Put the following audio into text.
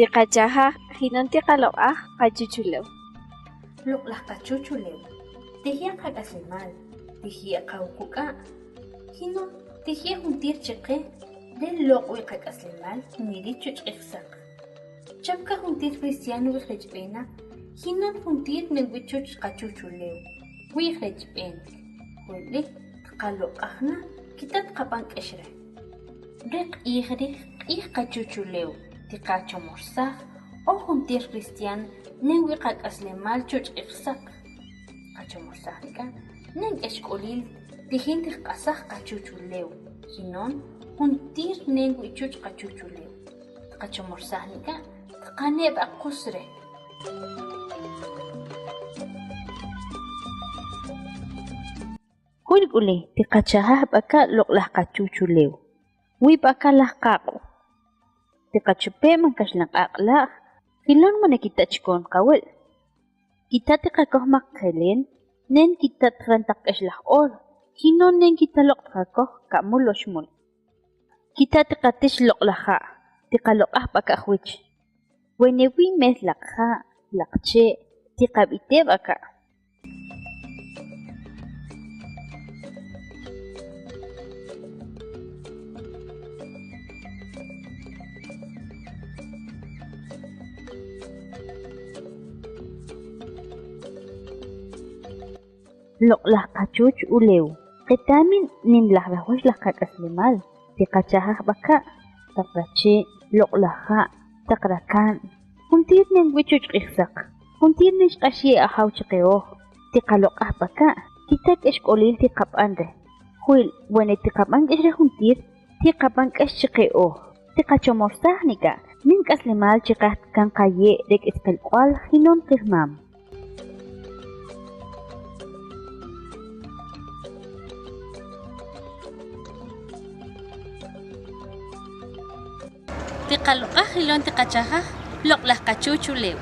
Tiqachajaj hinon tiqaloq'aj qachuchulew. Loq'laj qachuchulew, tejya qak'aslimal, tejya qawuk'uka', hinon tejya juntir chiqe, de loq'wi qak'aslimal niri chuch'qsaq. Chapka juntir cristiano wiqrechb'ena, hinon juntir newwichuch qachuchulew, wiqrechb'en, wili qaloq'ajna kitat qapan k'exre. Riq q'ij qachuchulew, tiqachomorsaj, o juntir cristiano newi qak'aslimal chuch'qsaq. Qachomorsaj nika, nen k'exk'olil tijin tiq'asaj qachuchulew, hinon juntir newi chuch qachuchulew. Qachomorsaj nika, tqaneb'a qusre. Kulk'uli tiqachajaj b'aka loq'laj qachuchulew, wi b'aka laj qaq'u. Tiqachupe'man kaxlanq'aq'laj, hilon mana kitachkon qawil. Kita tiqakoj maq qelen, nen kitat rantaq k'exlaj or, hinon nen kitaloq tiqakoj ka'mul o xmul. Kita tiqatix loq'laj ja', tiqaloq'aj b'aka jwich. Wenewi mes laq ja', laq che', tiqab'itej b'aka. Loq'laj qachuch ulew, qitamin nin laj rajwax laj qak'aslimal, tiqachajaj b'aka', taq rache', loq'laj ja', taq rakan, juntir nen wichuch q'ijsaq, juntir nen xq'axye' ajaw chiqe'oj, tiqaloq'aj b'aka', kita k'exk'olil tiqab'an re, jwil wene tiqab'an k'ex re juntir, tiqab'an k'ex chiqe'oj, tiqachomorsaj nika', nin k'aslimal chiqaj kan qaye' re k'isqelq'wal hinon qijmam. Tiqaloq'aj hilon tiqachajaj loq'laj qachuchulew.